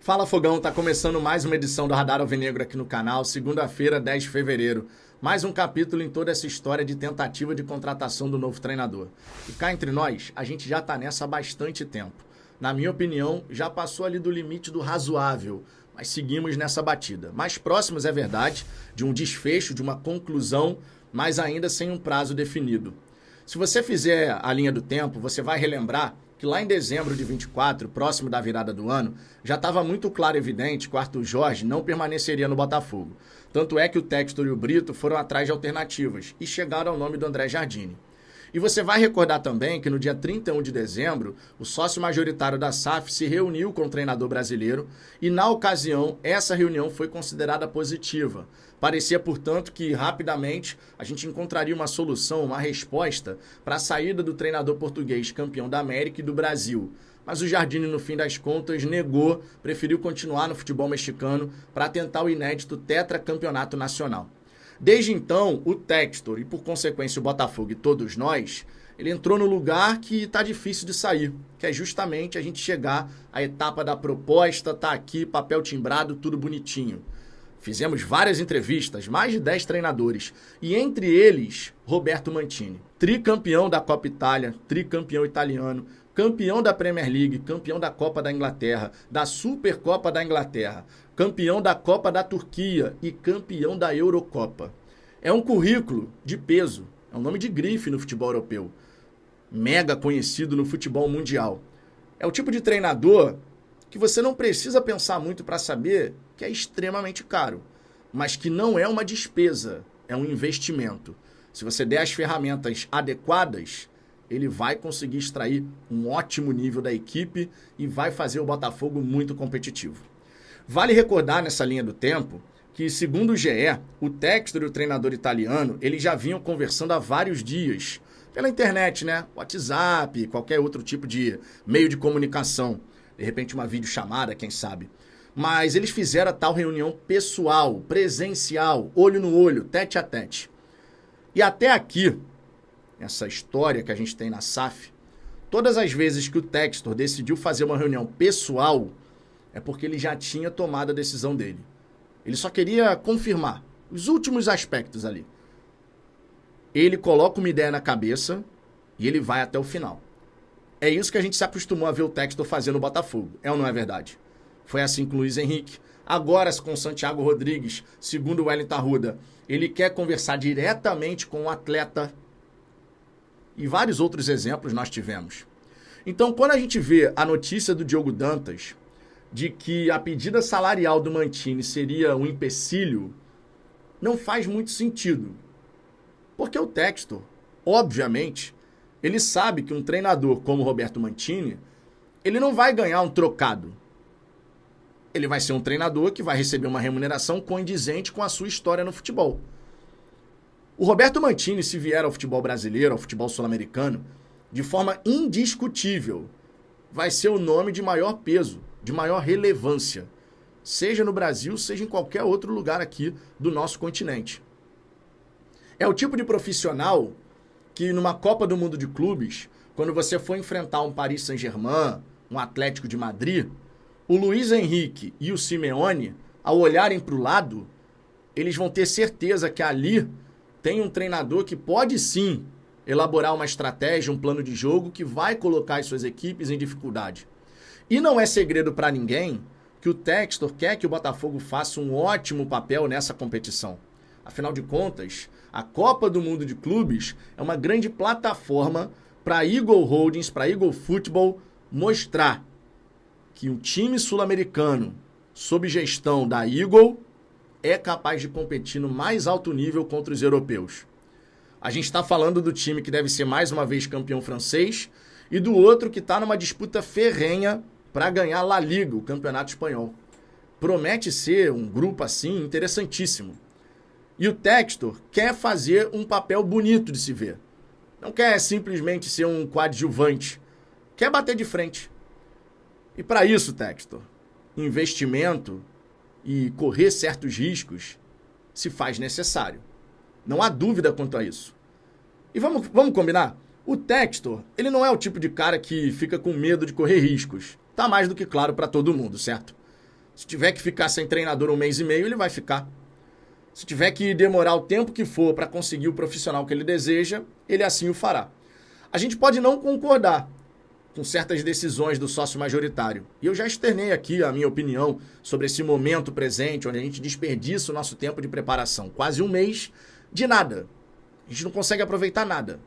Fala Fogão, tá começando mais uma edição do Radar Alvinegro aqui no canal, segunda-feira, 10 de fevereiro. Mais um capítulo em toda essa história de tentativa de contratação do novo treinador. E cá entre nós, a gente já tá nessa há bastante tempo. Na minha opinião, já passou ali do limite do razoável, mas seguimos nessa batida. Mais próximos, é verdade, de um desfecho, de uma conclusão, mas ainda sem um prazo definido. Se você fizer a linha do tempo, você vai relembrar que lá em dezembro de 24, próximo da virada do ano, já estava muito claro e evidente que o Arthur Jorge não permaneceria no Botafogo. Tanto é que o Textor e o Brito foram atrás de alternativas e chegaram ao nome do André Jardine. E você vai recordar também que no dia 31 de dezembro, o sócio majoritário da SAF se reuniu com o treinador brasileiro e, na ocasião, essa reunião foi considerada positiva. Parecia, portanto, que rapidamente a gente encontraria uma solução, uma resposta para a saída do treinador português campeão da América e do Brasil. Mas o Jardine, no fim das contas, negou, preferiu continuar no futebol mexicano para tentar o inédito tetracampeonato nacional. Desde então, o Textor e, por consequência, o Botafogo e todos nós, ele entrou no lugar que está difícil de sair, que é justamente a gente chegar à etapa da proposta, tá aqui, papel timbrado, tudo bonitinho. Fizemos várias entrevistas, mais de 10 treinadores, e entre eles, Roberto Mantini. Tricampeão da Copa Itália, tricampeão italiano, campeão da Premier League, campeão da Copa da Inglaterra, da Supercopa da Inglaterra, campeão da Copa da Turquia e campeão da Eurocopa. É um currículo de peso, é um nome de grife no futebol europeu, mega conhecido no futebol mundial. É o tipo de treinador que você não precisa pensar muito para saber que é extremamente caro, mas que não é uma despesa, é um investimento. Se você der as ferramentas adequadas, ele vai conseguir extrair um ótimo nível da equipe e vai fazer o Botafogo muito competitivo. Vale recordar nessa linha do tempo que, segundo o GE, o Textor e o treinador italiano, eles já vinham conversando há vários dias, pela internet, né? WhatsApp, qualquer outro tipo de meio de comunicação, de repente uma videochamada, quem sabe. Mas eles fizeram a tal reunião pessoal, presencial, olho no olho, tete a tete. E até aqui, essa história que a gente tem na SAF, todas as vezes que o Textor decidiu fazer uma reunião pessoal, é porque ele já tinha tomado a decisão dele. Ele só queria confirmar os últimos aspectos ali. Ele coloca uma ideia na cabeça e ele vai até o final. É isso que a gente se acostumou a ver o Textor fazer no Botafogo. É ou não é verdade? Foi assim com o Luiz Henrique. Agora com o Santiago Rodrigues, segundo o Wellington Arruda, ele quer conversar diretamente com o atleta. E vários outros exemplos nós tivemos. Então, quando a gente vê a notícia do Diogo Dantas de que a pedida salarial do Mantini seria um empecilho, não faz muito sentido. Porque o Textor, obviamente, ele sabe que um treinador como o Roberto Mantini, ele não vai ganhar um trocado. Ele vai ser um treinador que vai receber uma remuneração condizente com a sua história no futebol. O Roberto Mantini, se vier ao futebol brasileiro, ao futebol sul-americano, de forma indiscutível, vai ser o nome de maior peso, de maior relevância, seja no Brasil, seja em qualquer outro lugar aqui do nosso continente. É o tipo de profissional que numa Copa do Mundo de Clubes, quando você for enfrentar um Paris Saint-Germain, um Atlético de Madrid, o Luiz Henrique e o Simeone, ao olharem para o lado, eles vão ter certeza que ali tem um treinador que pode sim elaborar uma estratégia, um plano de jogo que vai colocar as suas equipes em dificuldade. E não é segredo para ninguém que o Textor quer que o Botafogo faça um ótimo papel nessa competição. Afinal de contas, a Copa do Mundo de Clubes é uma grande plataforma para a Eagle Holdings, para a Eagle Football, mostrar que um time sul-americano, sob gestão da Eagle, é capaz de competir no mais alto nível contra os europeus. A gente está falando do time que deve ser mais uma vez campeão francês e do outro que está numa disputa ferrenha para ganhar La Liga, o campeonato espanhol. Promete ser um grupo assim interessantíssimo. E o Textor quer fazer um papel bonito de se ver. Não quer simplesmente ser um coadjuvante. Quer bater de frente. E para isso, Textor, investimento e correr certos riscos se faz necessário. Não há dúvida quanto a isso. E vamos combinar? O Textor, ele não é o tipo de cara que fica com medo de correr riscos. Tá mais do que claro para todo mundo, certo? Se tiver que ficar sem treinador 1 mês e meio, ele vai ficar. Se tiver que demorar o tempo que for para conseguir o profissional que ele deseja, ele assim o fará. A gente pode não concordar com certas decisões do sócio majoritário. E eu já externei aqui a minha opinião sobre esse momento presente, onde a gente desperdiça o nosso tempo de preparação. Quase 1 mês de nada. A gente não consegue aproveitar nada,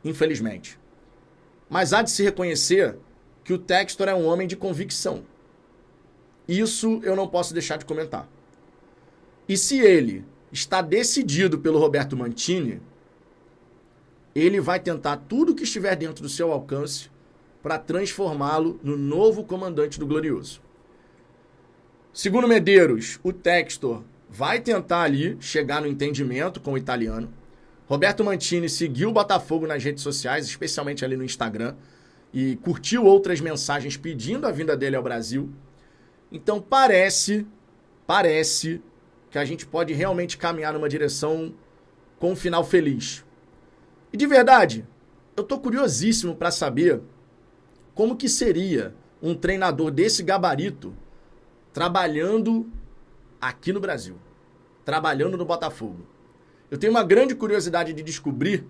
infelizmente. Mas há de se reconhecer que o Textor é um homem de convicção. Isso eu não posso deixar de comentar. E se ele está decidido pelo Roberto Mantini, ele vai tentar tudo o que estiver dentro do seu alcance para transformá-lo no novo comandante do Glorioso. Segundo Medeiros, o Textor vai tentar ali chegar no entendimento com o italiano. Roberto Mantini seguiu o Botafogo nas redes sociais, especialmente ali no Instagram, e curtiu outras mensagens pedindo a vinda dele ao Brasil. Então parece que a gente pode realmente caminhar numa direção com um final feliz. E de verdade, eu tô curiosíssimo para saber como que seria um treinador desse gabarito trabalhando aqui no Brasil, trabalhando no Botafogo. Eu tenho uma grande curiosidade de descobrir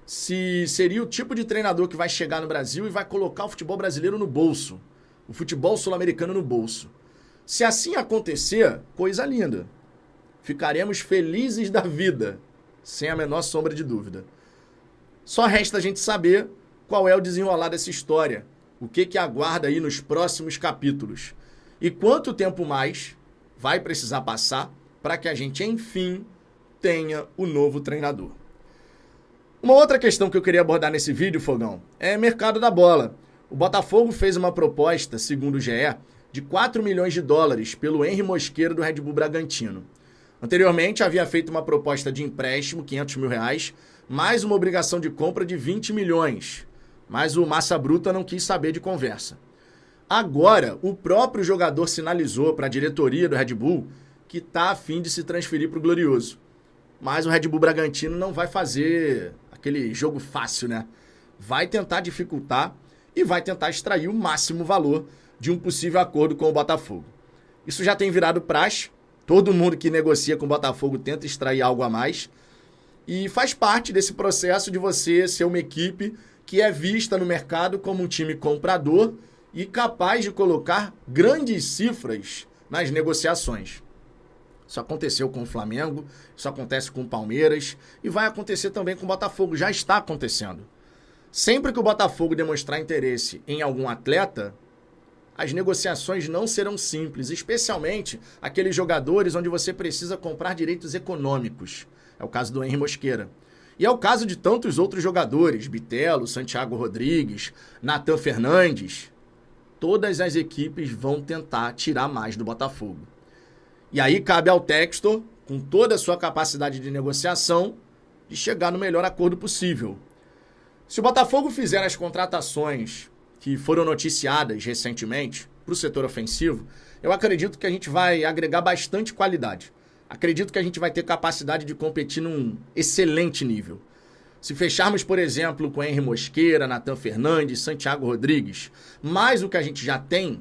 se seria o tipo de treinador que vai chegar no Brasil e vai colocar o futebol brasileiro no bolso, o futebol sul-americano no bolso. Se assim acontecer, coisa linda. Ficaremos felizes da vida, sem a menor sombra de dúvida. Só resta a gente saber qual é o desenrolar dessa história, o que aguarda aí nos próximos capítulos e quanto tempo mais vai precisar passar para que a gente, enfim, tenha o novo treinador. Uma outra questão que eu queria abordar nesse vídeo, Fogão, é mercado da bola. O Botafogo fez uma proposta, segundo o GE, de 4 milhões de dólares pelo Henry Mosquera do Red Bull Bragantino. Anteriormente, havia feito uma proposta de empréstimo, 500 mil reais, mais uma obrigação de compra de 20 milhões. Mas o Massa Bruta não quis saber de conversa. Agora, o próprio jogador sinalizou para a diretoria do Red Bull que está a fim de se transferir para o Glorioso. Mas o Red Bull Bragantino não vai fazer aquele jogo fácil, né? Vai tentar dificultar e vai tentar extrair o máximo valor de um possível acordo com o Botafogo. Isso já tem virado praxe. Todo mundo que negocia com o Botafogo tenta extrair algo a mais. E faz parte desse processo de você ser uma equipe que é vista no mercado como um time comprador e capaz de colocar grandes cifras nas negociações. Isso aconteceu com o Flamengo, isso acontece com o Palmeiras e vai acontecer também com o Botafogo, já está acontecendo. Sempre que o Botafogo demonstrar interesse em algum atleta, as negociações não serão simples, especialmente aqueles jogadores onde você precisa comprar direitos econômicos. É o caso do Henry Mosquera. E é o caso de tantos outros jogadores, Bitelo, Santiago Rodrigues, Nathan Fernandes. Todas as equipes vão tentar tirar mais do Botafogo. E aí cabe ao Textor, com toda a sua capacidade de negociação, de chegar no melhor acordo possível. Se o Botafogo fizer as contratações que foram noticiadas recentemente para o setor ofensivo, eu acredito que a gente vai agregar bastante qualidade. Acredito que a gente vai ter capacidade de competir num excelente nível. Se fecharmos, por exemplo, com Henry Mosquera, Nathan Fernandes, Santiago Rodrigues, mais o que a gente já tem,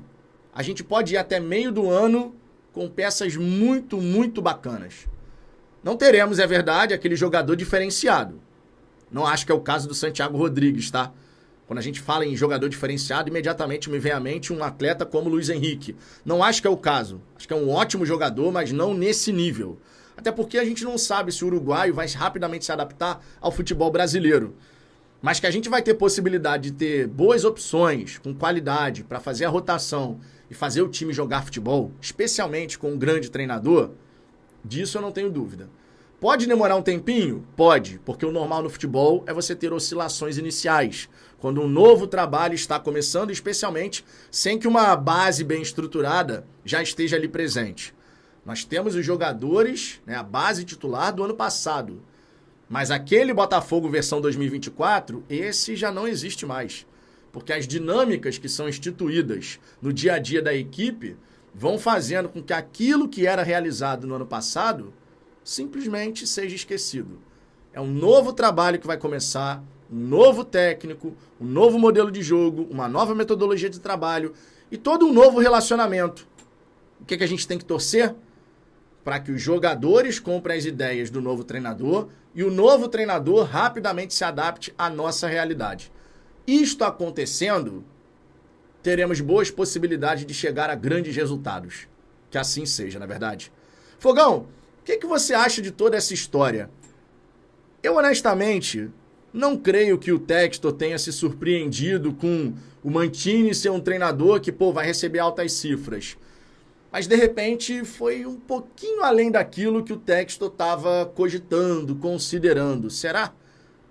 a gente pode ir até meio do ano com peças muito, muito bacanas. Não teremos, é verdade, aquele jogador diferenciado. Não acho que é o caso do Santiago Rodrigues, tá? Quando a gente fala em jogador diferenciado, imediatamente me vem à mente um atleta como o Luiz Henrique. Não acho que é o caso. Acho que é um ótimo jogador, mas não nesse nível. Até porque a gente não sabe se o uruguaio vai rapidamente se adaptar ao futebol brasileiro. Mas que a gente vai ter possibilidade de ter boas opções, com qualidade, para fazer a rotação e fazer o time jogar futebol, especialmente com um grande treinador, disso eu não tenho dúvida. Pode demorar um tempinho? Pode, porque o normal no futebol é você ter oscilações iniciais, quando um novo trabalho está começando, especialmente sem que uma base bem estruturada já esteja ali presente. Nós temos os jogadores, né, a base titular do ano passado, mas aquele Botafogo versão 2024, esse já não existe mais, porque as dinâmicas que são instituídas no dia a dia da equipe vão fazendo com que aquilo que era realizado no ano passado simplesmente seja esquecido. É um novo trabalho que vai começar, um novo técnico, um novo modelo de jogo, uma nova metodologia de trabalho e todo um novo relacionamento. O que a gente tem que torcer? Para que os jogadores comprem as ideias do novo treinador e o novo treinador rapidamente se adapte à nossa realidade. Isto acontecendo, teremos boas possibilidades de chegar a grandes resultados. Que assim seja, na verdade. Fogão, o que você acha de toda essa história? Eu, honestamente, não creio que o Textor tenha se surpreendido com o Mancini ser um treinador que, vai receber altas cifras. Mas, de repente, foi um pouquinho além daquilo que o Textor estava cogitando, considerando. Será?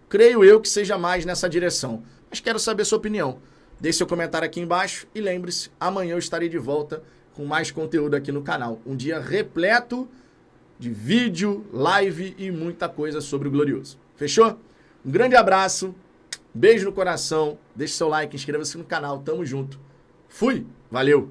Creio eu que seja mais nessa direção. Mas quero saber a sua opinião. Deixe seu comentário aqui embaixo e lembre-se, amanhã eu estarei de volta com mais conteúdo aqui no canal. Um dia repleto de vídeo, live e muita coisa sobre o Glorioso. Fechou? Um grande abraço, beijo no coração, deixe seu like, inscreva-se no canal, tamo junto. Fui, valeu!